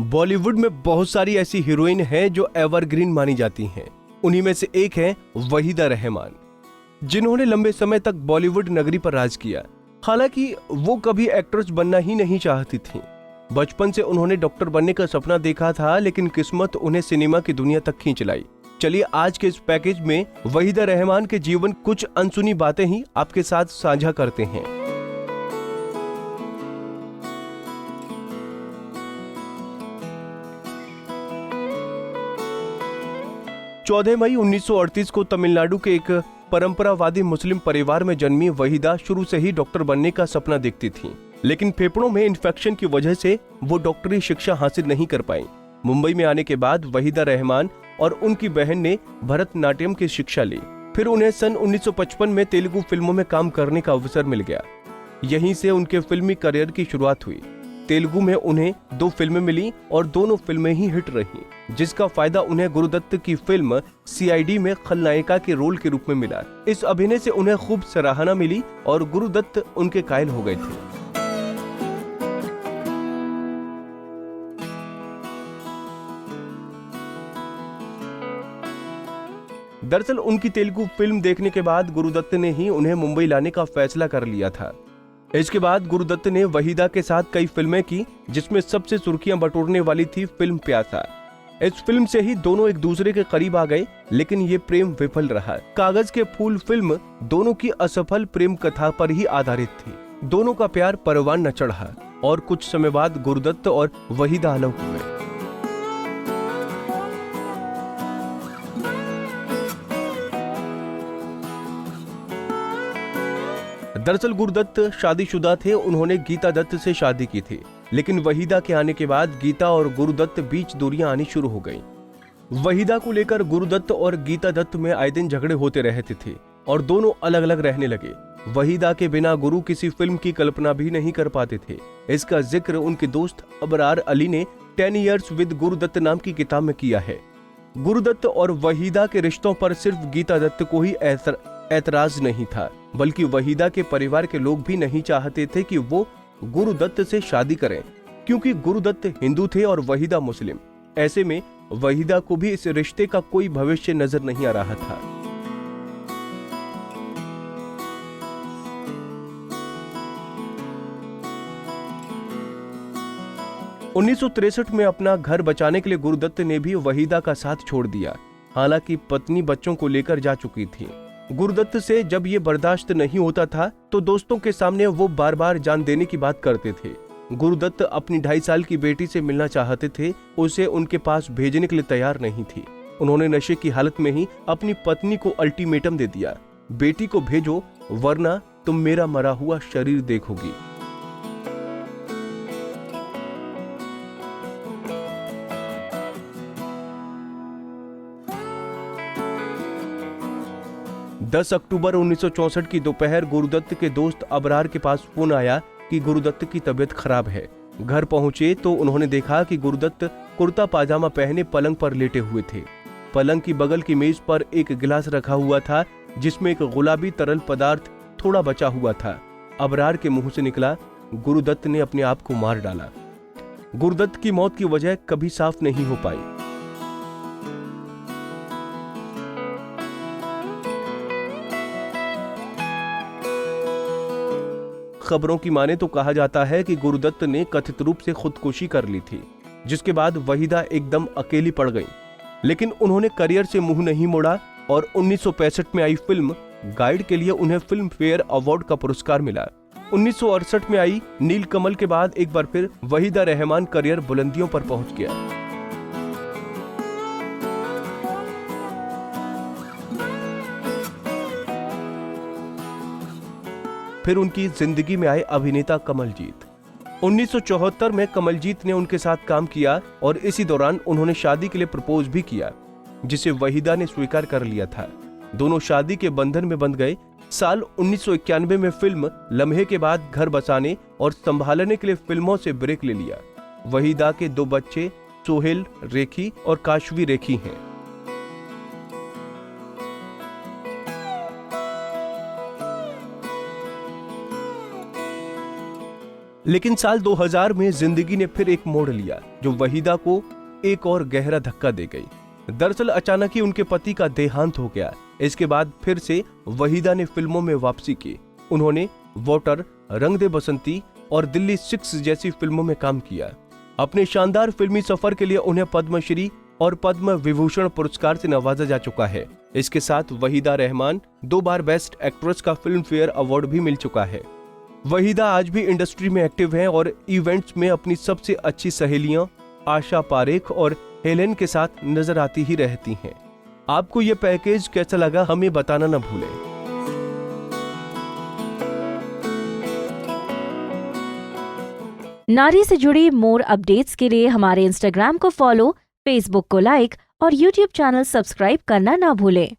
बॉलीवुड में बहुत सारी ऐसी हीरोइन हैं जो एवरग्रीन मानी जाती हैं। उन्हीं में से एक है वहीदा रहमान, जिन्होंने लंबे समय तक बॉलीवुड नगरी पर राज किया। हालांकि वो कभी एक्ट्रेस बनना ही नहीं चाहती थीं। बचपन से उन्होंने डॉक्टर बनने का सपना देखा था, लेकिन किस्मत उन्हें सिनेमा की दुनिया तक खींच लाई। चलिए आज के इस पैकेज में वहीदा रहमान के जीवन कुछ अनसुनी बातें ही आपके साथ साझा करते हैं। 14 मई 1938 को तमिलनाडु के एक परंपरावादी मुस्लिम परिवार में जन्मी वहीदा शुरू से ही डॉक्टर बनने का सपना देखती थीं, लेकिन फेफड़ों में इन्फेक्शन की वजह से वो डॉक्टरी शिक्षा हासिल नहीं कर पाईं। मुंबई में आने के बाद वहीदा रहमान और उनकी बहन ने भरतनाट्यम की शिक्षा ली। फिर उन्हें सन 1955 में तेलुगु फिल्मों में काम करने का अवसर मिल गया। यहीं से उनके फिल्मी करियर की शुरुआत हुई। तेलुगु में उन्हें 2 फिल्में मिली और दोनों फिल्में ही हिट रहीं, जिसका फायदा उन्हें गुरुदत्त की फिल्म सीआईडी में खलनायिका के रोल के रूप में मिला। इस अभिनय से उन्हें खूब सराहना मिली और गुरुदत्त उनके कायल हो गए थे। दरअसल उनकी तेलुगु फिल्म देखने के बाद गुरुदत्त ने ही उन्हें मुंबई लाने का फैसला कर लिया था। इसके बाद गुरुदत्त ने वहीदा के साथ कई फिल्में की, जिसमें सबसे सुर्खियां बटोरने वाली थी फिल्म प्यासा। इस फिल्म से ही दोनों एक दूसरे के करीब आ गए, लेकिन ये प्रेम विफल रहा। कागज के फूल फिल्म दोनों की असफल प्रेम कथा पर ही आधारित थी। दोनों का प्यार परवान न चढ़ा और कुछ समय बाद गुरुदत्त और वहीदा अलग हुए। दरअसल गुरुदत्त शादीशुदा थे। उन्होंने गीता दत्त से शादी की थी, लेकिन वहीदा के आने के बाद गीता और गुरुदत्त बीच दूरियां आनी शुरू हो गईं। वहीदा को लेकर गुरुदत्त और गीता दत्त में आए दिन झगड़े होते रहते थे और दोनों अलग अलग रहने लगे। वहीदा के बिना गुरु किसी फिल्म की कल्पना भी नहीं कर पाते थे। इसका जिक्र उनके दोस्त अबरार अली ने 10 Years विद गुरुदत्त नाम की किताब में किया है। गुरुदत्त और वहीदा के रिश्तों पर सिर्फ गीता दत्त को ही ऐतराज नहीं था, बल्कि वहीदा के परिवार के लोग भी नहीं चाहते थे कि वो गुरुदत्त से शादी करें, क्योंकि गुरुदत्त हिंदू थे और वहीदा मुस्लिम। ऐसे में वहीदा को भी इस रिश्ते का कोई भविष्य नजर नहीं आ रहा था। (1963) में अपना घर बचाने के लिए गुरुदत्त ने भी वहीदा का साथ छोड़ दिया। हालांकि पत्नी बच्चों को लेकर जा चुकी थी। गुरुदत्त से जब ये बर्दाश्त नहीं होता था तो दोस्तों के सामने वो बार बार जान देने की बात करते थे। गुरुदत्त अपनी 2.5 साल की बेटी से मिलना चाहते थे, उसे उनके पास भेजने के लिए तैयार नहीं थी। उन्होंने नशे की हालत में ही अपनी पत्नी को अल्टीमेटम दे दिया, बेटी को भेजो वरना तुम मेरा मरा हुआ शरीर देखोगी। (10 अक्टूबर 1964 की दोपहर गुरुदत्त के दोस्त अबरार के पास फोन आया कि गुरुदत्त की तबीयत खराब है। घर पहुंचे तो उन्होंने देखा कि गुरुदत्त कुर्ता पाजामा पहने पलंग पर लेटे हुए थे। पलंग की बगल की मेज पर एक गिलास रखा हुआ था, जिसमें एक गुलाबी तरल पदार्थ थोड़ा बचा हुआ था। अबरार के मुंह से निकला, गुरुदत्त ने अपने आप को मार डाला। गुरुदत्त की मौत की वजह कभी साफ नहीं हो पाई। खबरों की माने तो कहा जाता है कि गुरुदत्त ने कथित रूप से खुदकुशी कर ली थी, जिसके बाद वहीदा एकदम अकेली पड़ गई। लेकिन उन्होंने करियर से मुंह नहीं मोड़ा और 1965 में आई फिल्म गाइड के लिए उन्हें फिल्म फेयर अवार्ड का पुरस्कार मिला। 1968 में आई नीलकमल के बाद एक बार फिर वहीदा रहमान करियर बुलंदियों पर पहुंच गया। फिर उनकी जिंदगी में आए अभिनेता कमलजीत। 1974 में कमलजीत ने उनके साथ काम किया और इसी दौरान उन्होंने शादी के लिए प्रपोज भी किया, जिसे वहीदा ने स्वीकार कर लिया था। दोनों शादी के बंधन में बंध गए। साल 1991 में फिल्म लम्हे के बाद घर बसाने और संभालने के लिए फिल्मों से ब्रेक ले लिया। वहीदा के 2 बच्चे सोहेल रेखी और काशवी रेखी हैं। लेकिन साल 2000 में जिंदगी ने फिर एक मोड़ लिया जो वहीदा को एक और गहरा धक्का दे गई। दरअसल अचानक ही उनके पति का देहांत हो गया। इसके बाद फिर से वहीदा ने फिल्मों में वापसी की। उन्होंने वॉटर, रंग दे बसंती और दिल्ली 6 जैसी फिल्मों में काम किया। अपने शानदार फिल्मी सफर के लिए उन्हें पद्मश्री और पद्म विभूषण पुरस्कार से नवाजा जा चुका है। इसके साथ वहीदा रहमान 2 बार बेस्ट एक्ट्रेस का फिल्म फेयर अवार्ड भी मिल चुका है। वहीदा आज भी इंडस्ट्री में एक्टिव हैं और इवेंट्स में अपनी सबसे अच्छी सहेलियां आशा पारेख और हेलेन के साथ नजर आती ही रहती हैं। आपको ये पैकेज कैसा लगा हमें बताना न भूलें। नारी से जुड़ी मोर अपडेट्स के लिए हमारे इंस्टाग्राम को फॉलो, फेसबुक को लाइक और यूट्यूब चैनल सब्सक्राइब करना ना भूलें।